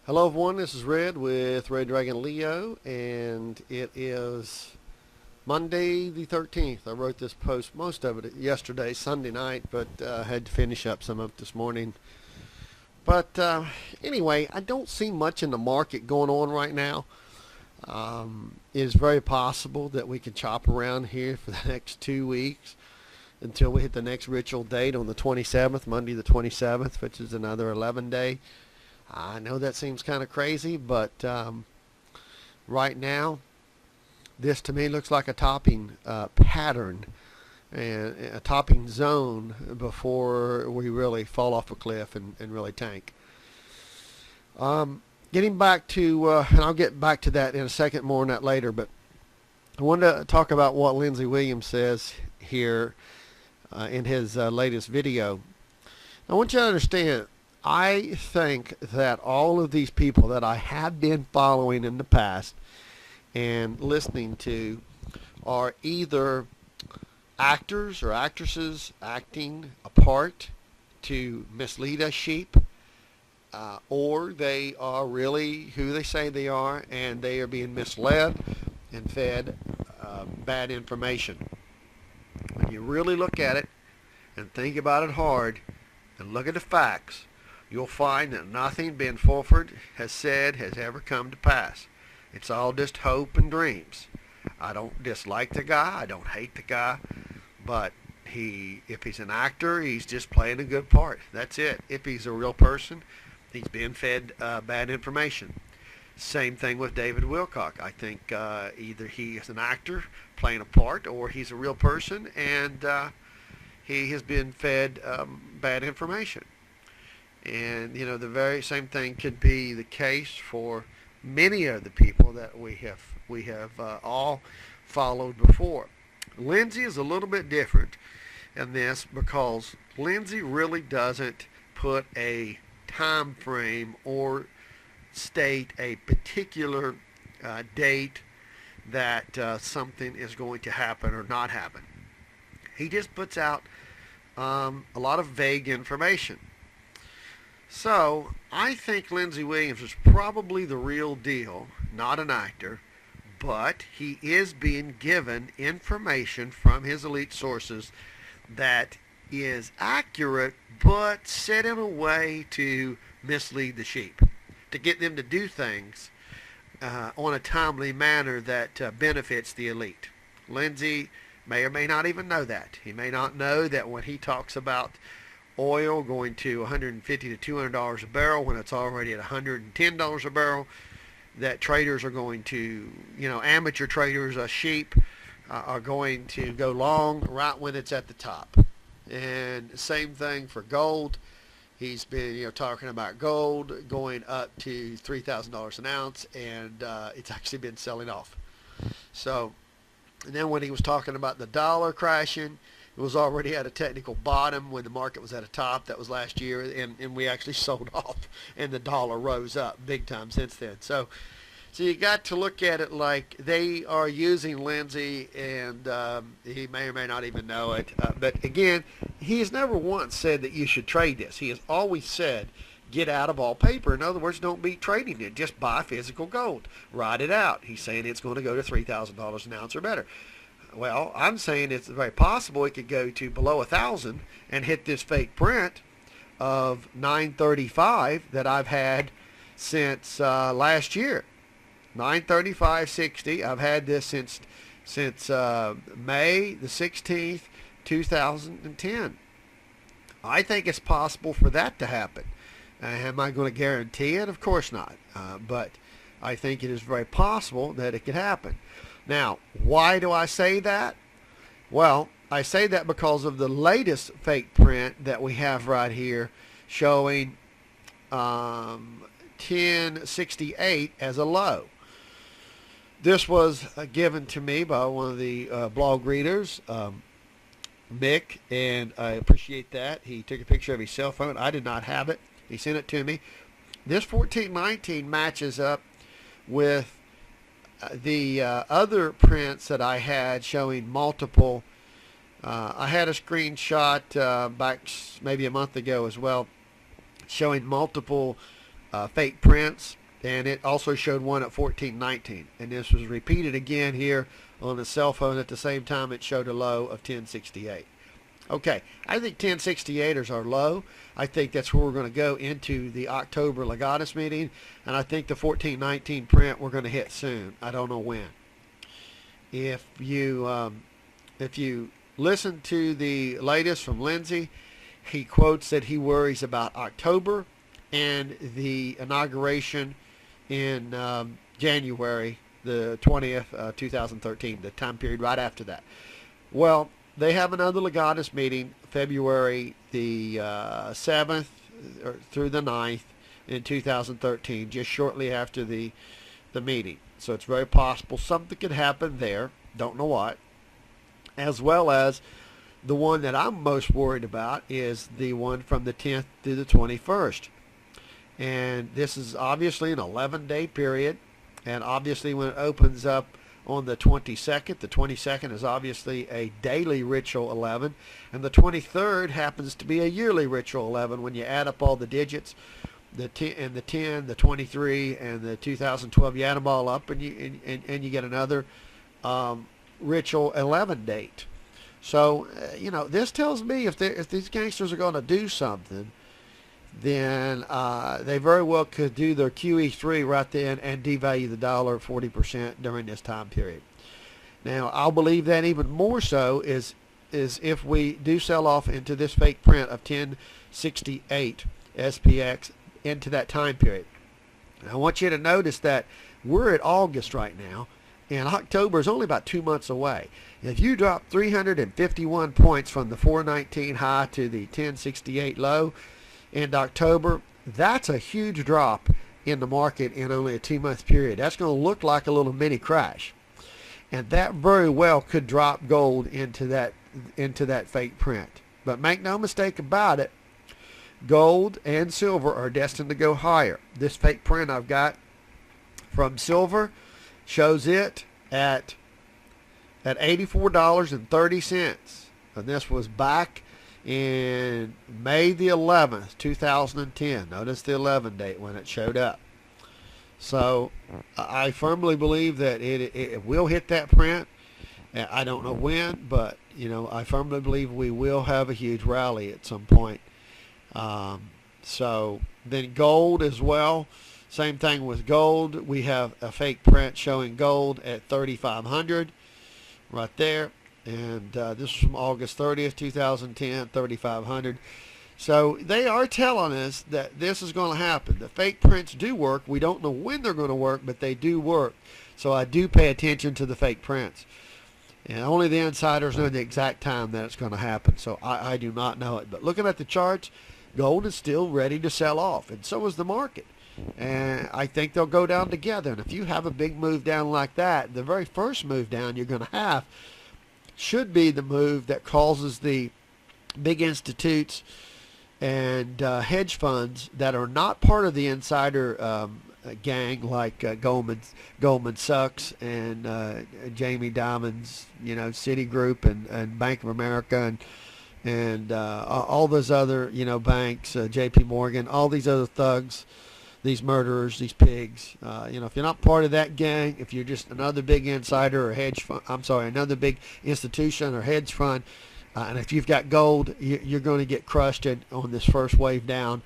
Hello everyone, this is Red with Red Dragon Leo, and it is Monday the 13th. I wrote this post, most of it yesterday, Sunday night, but had to finish up some of it this morning. But anyway, I don't see much in the market going on right now. It is very possible that we can chop around here for the next 2 weeks until we hit the next ritual date on the 27th, Monday the 27th, which is another 11 day. I know that seems kind of crazy, but right now, this to me looks like a topping pattern and a topping zone before we really fall off a cliff and really tank. Getting back to, and I'll get back to that in a second, more on that later, but I wanted to talk about what Lindsey says here in his latest video. I want you to understand, I think that all of these people that I have been following in the past and listening to are either actors or actresses acting a part to mislead us sheep, or they are really who they say they are, and they are being misled and fed bad information. When you really look at it and think about it hard and look at the facts, you'll find that nothing Ben Fulford has said has ever come to pass. It's all just hope and dreams. I don't dislike the guy. I don't hate the guy. But if he's an actor, he's just playing a good part. That's it. If he's a real person, he's being fed bad information. Same thing with David Wilcock. I think either he is an actor playing a part, or he's a real person and he has been fed bad information. And, you know, the very same thing could be the case for many of the people that we have all followed before. Lindsey is a little bit different in this because Lindsey really doesn't put a time frame or state a particular date that something is going to happen or not happen. He just puts out a lot of vague information. So, I think Lindsey Williams is probably the real deal, not an actor, but he is being given information from his elite sources that is accurate, but set in a way to mislead the sheep, to get them to do things on a timely manner that benefits the elite. Lindsey may or may not even know that. He may not know that when he talks about oil going to $150 to $200 a barrel when it's already at $110 a barrel, that traders are going to, amateur traders, sheep, are going to go long right when it's at the top. And same thing for gold. He's been, talking about gold going up to $3,000 an ounce, and it's actually been selling off. So, and then when he was talking about the dollar crashing, it was already at a technical bottom when the market was at a top. That was last year, and we actually sold off, and the dollar rose up big time since then. So you got to look at it like they are using Lindsey, and he may or may not even know it. But again, he has never once said that you should trade this. He has always said, get out of all paper. In other words, don't be trading it. Just buy physical gold. Ride it out. He's saying it's going to go to $3,000 an ounce or better. Well, I'm saying it's very possible it could go to below 1,000 and hit this fake print of 935 that I've had since last year. 935.60. I've had this since May the 16th, 2010. I think it's possible for that to happen. Am I going to guarantee it? Of course not. But I think it is very possible that it could happen. Now, why do I say that? Well, I say that because of the latest fake print that we have right here showing 1068 as a low. This was given to me by one of the blog readers, Mick, and I appreciate that. He took a picture of his cell phone. I did not have it. He sent it to me. This 1419 matches up with the other prints that I had showing multiple. I had a screenshot back maybe a month ago as well showing multiple fake prints, and it also showed one at 14.19, and this was repeated again here on the cell phone. At the same time, it showed a low of 1068. Okay, I think 1068ers are low. I think that's where we're going to go into the October Legatus meeting, and I think the 14.19 print we're going to hit soon. I don't know when. If you listen to the latest from Lindsey, he quotes that he worries about October and the inauguration in January the 20th, 2013, the time period right after that. Well, they have another Legatus meeting February the 7th through the 9th in 2013, just shortly after the meeting. So it's very possible something could happen there. Don't know what. As well as the one that I'm most worried about is the one from the 10th through the 21st. And this is obviously an 11-day period. And obviously when it opens up on the 22nd is obviously a daily ritual 11. And the 23rd happens to be a yearly ritual 11 when you add up all the digits. The 10, the 23, and the 2012, you add them all up, and you get another ritual 11 date. So this tells me if these gangsters are going to do something, then they very well could do their QE3 right then and devalue the dollar 40% during this time period. Now, I'll believe that even more so is if we do sell off into this fake print of 1068 SPX into that time period. And I want you to notice that we're at August right now, and October is only about 2 months away. If you drop 351 points from the 419 high to the 1068 low in October, that's a huge drop in the market in only a 2-month period. That's going to look like a little mini crash, and that very well could drop gold into that fake print. But make no mistake about it, gold and silver are destined to go higher. This fake print I've got from silver shows it at $84.30. And this was back in May the 11th, 2010. Notice the 11 date when it showed up. So I firmly believe that it will hit that print. I don't know when, but I firmly believe we will have a huge rally at some point. So then gold as well, same thing with gold. We have a fake print showing gold at 3,500 right there, and this is from August 30th, 2010, 3,500. So they are telling us that this is going to happen. The fake prints do work. We don't know when they're going to work, but they do work. So I do pay attention to the fake prints. And only the insiders know the exact time that it's going to happen. So I do not know it. But looking at the charts, gold is still ready to sell off, and so is the market. And I think they'll go down together. And if you have a big move down like that, the very first move down you're going to have should be the move that causes the big institutes and hedge funds that are not part of the insider gang, like Goldman Sachs and Jamie Dimon's, Citigroup and Bank of America and all those other banks, J.P. Morgan, all these other thugs, these murderers, these pigs. If you're not part of that gang, if you're just another big insider or hedge fund, another big institution or hedge fund, and if you've got gold, you're going to get crushed on this first wave down.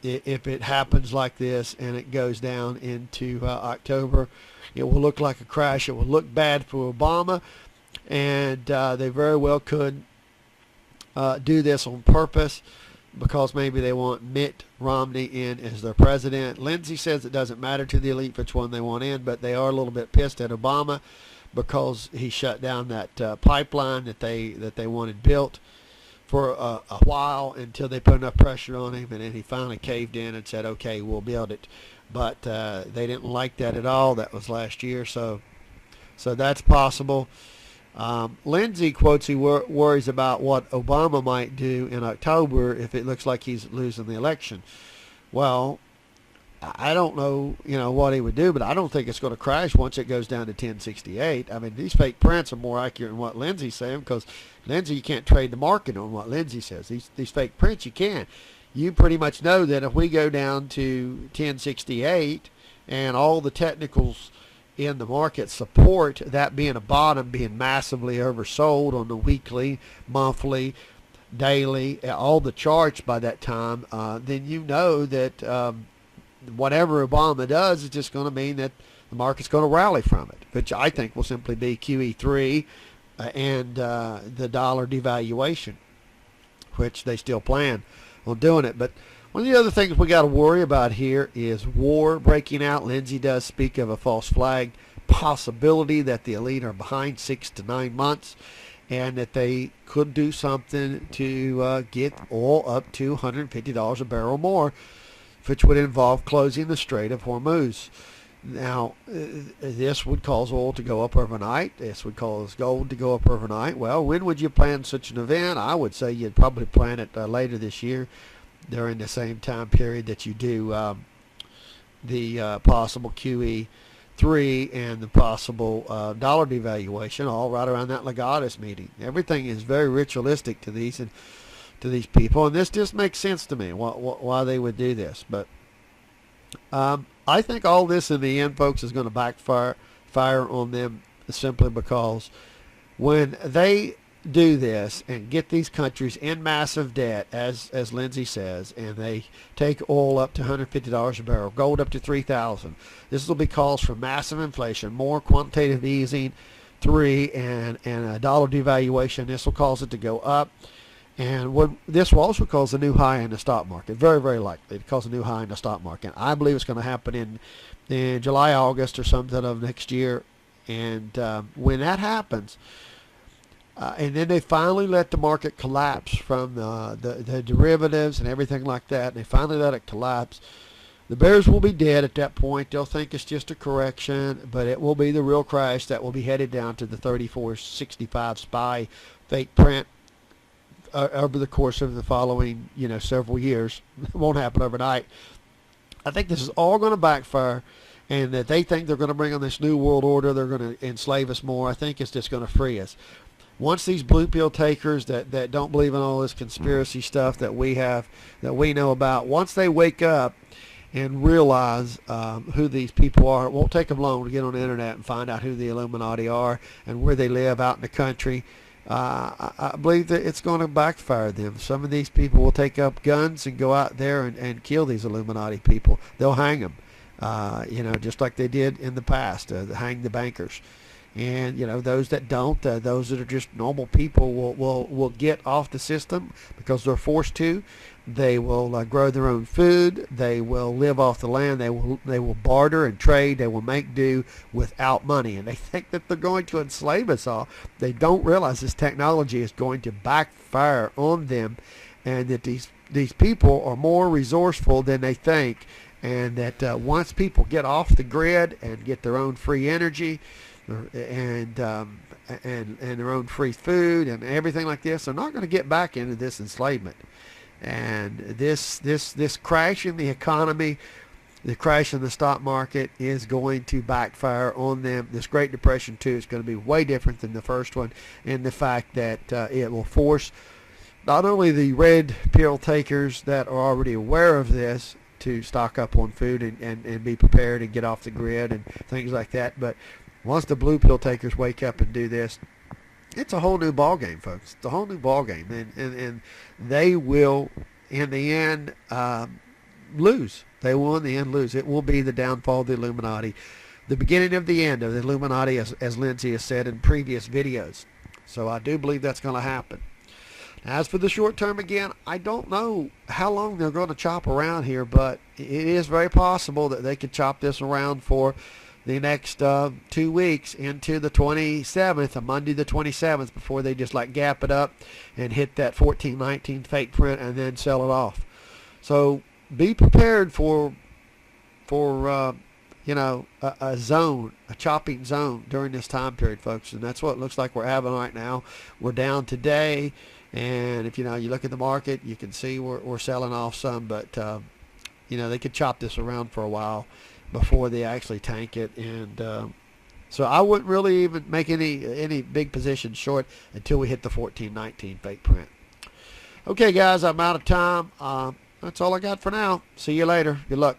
If it happens like this and it goes down into October, it will look like a crash. It will look bad for Obama, and they very well could do this on purpose because maybe they want Mitt Romney in as their president. Lindsey says it doesn't matter to the elite which one they want in, but they are a little bit pissed at Obama because he shut down that pipeline that they wanted built for a while until they put enough pressure on him, and then he finally caved in and said, okay, we'll build it. But they didn't like that at all. That was last year, so that's possible. Lindsey quotes he worries about what Obama might do in October if it looks like he's losing the election. Well, I don't know, what he would do, but I don't think it's going to crash once it goes down to 1068. I mean, these fake prints are more accurate than what Lindsey's saying, because Lindsey, you can't trade the market on what Lindsey says. These fake prints, you can. you pretty much know that if we go down to 1068 and all the technicals in the market support that being a bottom, being massively oversold on the weekly, monthly, daily, all the charts by that time, then you know that whatever Obama does is just going to mean that the market's going to rally from it, which I think will simply be QE3 and the dollar devaluation, which they still plan on doing it. But one of the other things we got to worry about here is war breaking out. Lindsey does speak of a false flag possibility that the elite are behind 6 to 9 months and that they could do something to get oil up to $150 a barrel more, which would involve closing the Strait of Hormuz. Now, this would cause oil to go up overnight. This would cause gold to go up overnight. Well, when would you plan such an event? I would say you'd probably plan it later this year, during the same time period that you do the possible QE3 and the possible dollar devaluation, all right around that Legatus meeting. Everything is very ritualistic to these people, and this just makes sense to me why they would do this. But I think all this in the end, folks, is going to backfire on them simply because when they do this and get these countries in massive debt, as Lindsey says, and they take oil up to $150 a barrel, gold up to $3,000. This will be cause for massive inflation, more quantitative easing, and a dollar devaluation. This will cause it to go up. And this will also cause a new high in the stock market. Very, very likely to cause a new high in the stock market. I believe it's going to happen in July, August, or something of next year. And when that happens, and then they finally let the market collapse from the derivatives and everything like that, and they finally let it collapse, the bears will be dead at that point. They'll think it's just a correction, but it will be the real crash that will be headed down to the 34.65 SPY fake print over the course of the following, several years. It won't happen overnight. I think this is all going to backfire, and that they think they're going to bring on this new world order. They're going to enslave us more. I think it's just going to free us. Once these blue pill takers that don't believe in all this conspiracy stuff that we know about, once they wake up and realize who these people are, it won't take them long to get on the internet and find out who the Illuminati are and where they live out in the country. I believe that it's going to backfire them. Some of these people will take up guns and go out there and kill these Illuminati people. They'll hang them, just like they did in the past, hang the bankers. And those that don't, those that are just normal people will get off the system because they're forced to. They will grow their own food. They will live off the land. They will barter and trade. They will make do without money. And they think that they're going to enslave us all. They don't realize this technology is going to backfire on them, and that these people are more resourceful than they think. And that once people get off the grid and get their own free energy, and their own free food and everything like this, they're not going to get back into this enslavement. And this crash in the economy, the crash in the stock market, is going to backfire on them. This Great Depression too is going to be way different than the first one, in the fact that it will force not only the red pill takers that are already aware of this to stock up on food and be prepared and get off the grid and things like that, but once the blue pill takers wake up and do this, it's a whole new ball game, folks. It's a whole new ball game, and they will, in the end, lose. They will, in the end, lose. It will be the downfall of the Illuminati, the beginning of the end of the Illuminati, as Lindsey has said in previous videos. So I do believe that's going to happen. As for the short term, again, I don't know how long they're going to chop around here, but it is very possible that they could chop this around for the next 2 weeks into the 27th, on Monday the 27th, before they just gap it up and hit that 14.19 fake print and then sell it off. So be prepared for a zone, a chopping zone during this time period, folks, and that's what it looks like we're having right now. We're down today, and if you look at the market, you can see we're selling off some, but they could chop this around for a while before they actually tank it, and so I wouldn't really even make any big positions short until we hit the 14.19 fake print. Okay, guys, I'm out of time. that's all I got for now. See you later. Good luck.